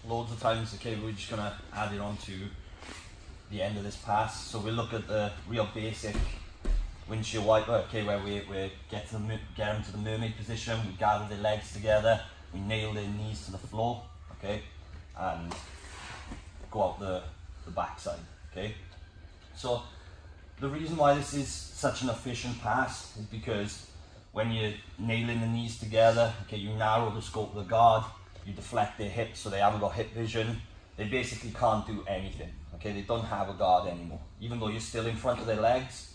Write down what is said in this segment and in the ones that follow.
loads of times. Okay, we're just gonna add it on to the end of this pass. So we'll look at the real basic windshield wiper, okay, where we get them to the mermaid position, we gather their legs together, we nail their knees to the floor, okay, and go out the backside, okay. So the reason why this is such an efficient pass is because when you're nailing the knees together, okay, you narrow the scope of the guard, you deflect their hips so they haven't got hip vision. They basically can't do anything, okay? They don't have a guard anymore. Even though you're still in front of their legs,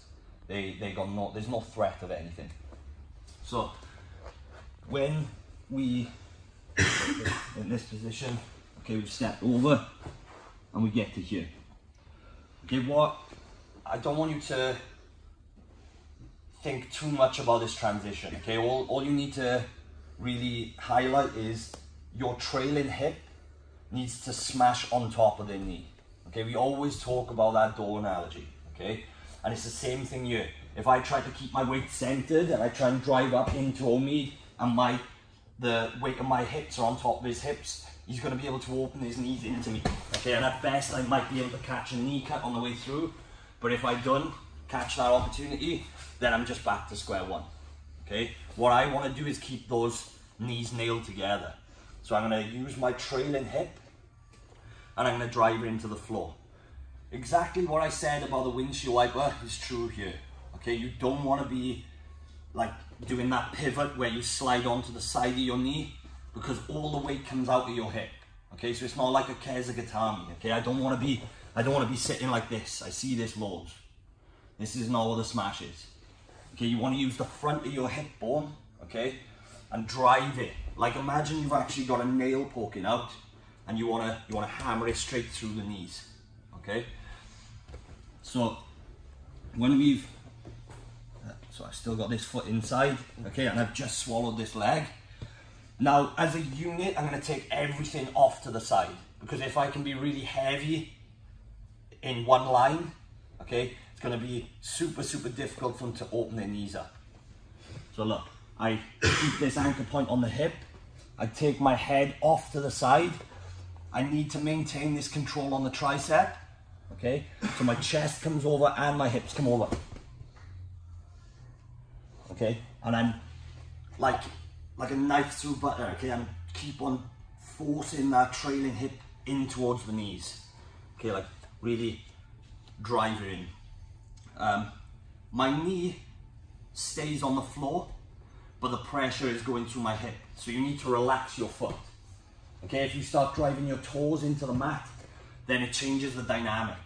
there's no threat of anything. So when we in this position, okay, we've stepped over and we get to here. Okay, what I don't want you to think too much about this transition, okay? All you need to really highlight is your trailing hip needs to smash on top of their knee. Okay, we always talk about that door analogy, okay? And it's the same thing here. If I try to keep my weight centered and I try and drive up into Omid and the weight of my hips are on top of his hips, he's gonna be able to open his knees into me. Okay, and at best I might be able to catch a knee cut on the way through, but if I don't catch that opportunity, then I'm just back to square one, okay? What I wanna do is keep those knees nailed together. So I'm gonna use my trailing hip and I'm gonna drive it into the floor. Exactly what I said about the windshield wiper is true here, okay? You don't wanna be like doing that pivot where you slide onto the side of your knee because all the weight comes out of your hip, okay? So it's not like a Kezagatami, okay? I don't wanna be sitting like this. I see this loads. This is not what the smash is. Okay, you wanna use the front of your hip bone, okay? And drive it. Like imagine you've actually got a nail poking out and you wanna hammer it straight through the knees, okay? So when so I've still got this foot inside, okay, and I've just swallowed this leg. Now, as a unit, I'm gonna take everything off to the side because if I can be really heavy in one line, okay, it's gonna be super, super difficult for them to open their knees up. So look, I keep this anchor point on the hip, I take my head off to the side, I need to maintain this control on the tricep, okay? So my chest comes over and my hips come over. Okay, and I'm like a knife through butter, okay? I'm keep on forcing that trailing hip in towards the knees. Okay, like really drive it in. My knee stays on the floor, but the pressure is going through my hip. So you need to relax your foot. Okay, if you start driving your toes into the mat, then it changes the dynamic.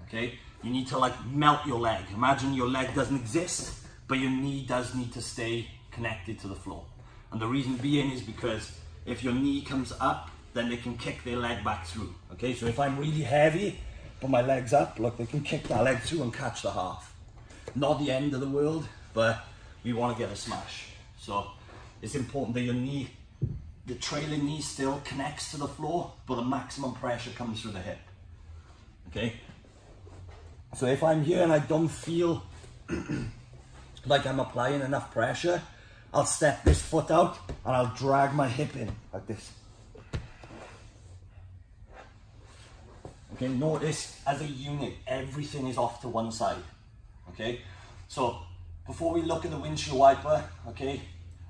Okay, you need to like melt your leg. Imagine your leg doesn't exist, but your knee does need to stay connected to the floor. And the reason being is because if your knee comes up, then they can kick their leg back through. Okay, so if I'm really heavy, put my legs up, look, they can kick that leg through and catch the half. Not the end of the world, but we want to get a smash. So it's important that your knee, the trailing knee still connects to the floor, but the maximum pressure comes through the hip. Okay? So if I'm here and I don't feel like I'm applying enough pressure, I'll step this foot out and I'll drag my hip in like this. Okay, notice as a unit, everything is off to one side. Okay, so before we look at the windshield wiper, okay,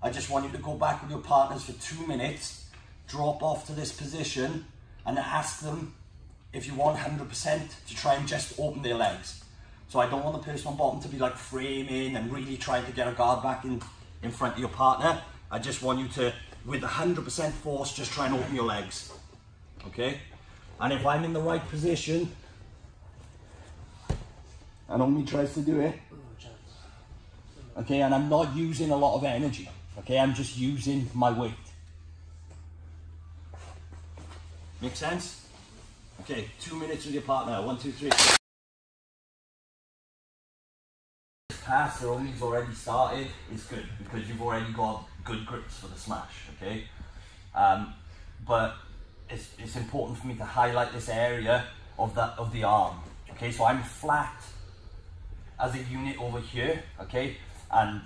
I just want you to go back with your partners for 2 minutes, drop off to this position and ask them if you want 100% to try and just open their legs. So I don't want the person on bottom to be like framing and really trying to get a guard back in front of your partner. I just want you to, with 100% force, just try and open your legs. Okay? And if I'm in the right position, and Omi tries to do it, okay, and I'm not using a lot of energy, okay, I'm just using my weight. Make sense? Okay, 2 minutes with your partner. 1, 2, 3. Pass that Omi's already started is good because you've already got good grips for the smash, okay? But it's important for me to highlight this area of the arm, okay? So I'm flat as a unit over here, okay? And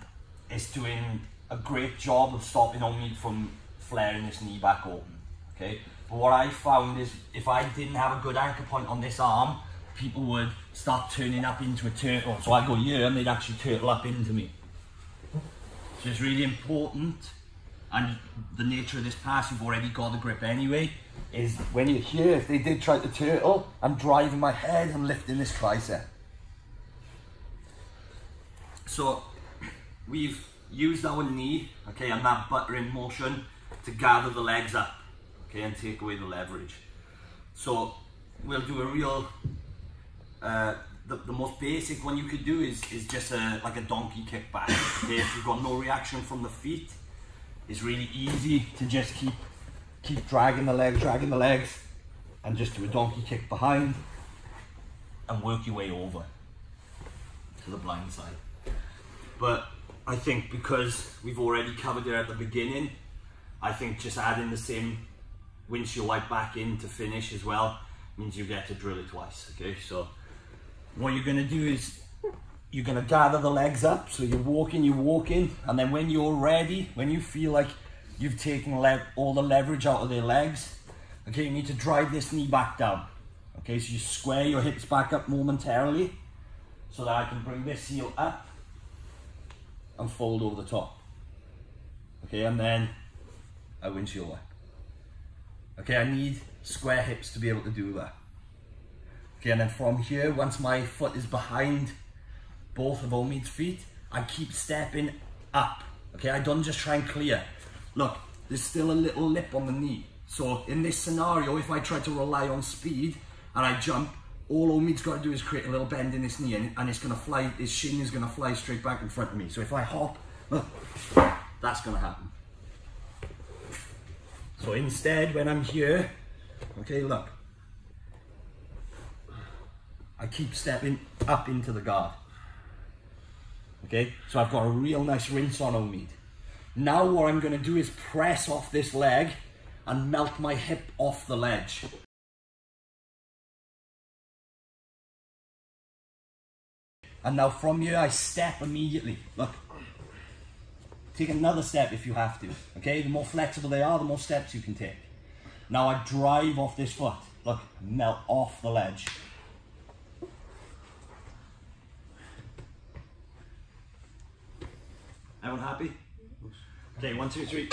it's doing a great job of stopping Omi from flaring this knee back open, okay? But what I found is if I didn't have a good anchor point on this arm, people would start turning up into a turtle. So I go here and they'd actually turtle up into me. So it's really important, and the nature of this pass, you've already got the grip anyway, is when you're here, if they did try to turtle, I'm driving my head and lifting this tricep. So we've used our knee, okay, and that buttering motion to gather the legs up, okay, and take away the leverage. So we'll do a real, the most basic one you could do is just like a donkey kick back. Okay, if you've got no reaction from the feet, it's really easy to just keep dragging the legs, and just do a donkey kick behind and work your way over to the blind side. But I think because we've already covered it at the beginning, I think just adding the same windshield wipe back in to finish as well means you get to drill it twice. Okay, so what you're going to do is you're going to gather the legs up. So you're walking, and then when you're ready, when you feel like you've taken all the leverage out of their legs, okay, you need to drive this knee back down. Okay, so you square your hips back up momentarily so that I can bring this heel up and fold over the top. Okay, and then a windshield wipe. Okay, I need square hips to be able to do that. Okay, and then from here, once my foot is behind both of Omid's feet, I keep stepping up. Okay, I don't just try and clear. Look, there's still a little lip on the knee. So in this scenario, if I try to rely on speed and I jump, all Omid's got to do is create a little bend in his knee, and it's going to fly, his shin is going to fly straight back in front of me. So if I hop, look, that's going to happen. So instead, when I'm here, okay, look, I keep stepping up into the guard. Okay, so I've got a real nice rinse on Omid. Now what I'm going to do is press off this leg and melt my hip off the ledge. And now from here I step immediately. Look, take another step if you have to. Okay, the more flexible they are, the more steps you can take. Now I drive off this foot. Look, melt off the ledge. Everyone happy? Okay, 1, 2, 3.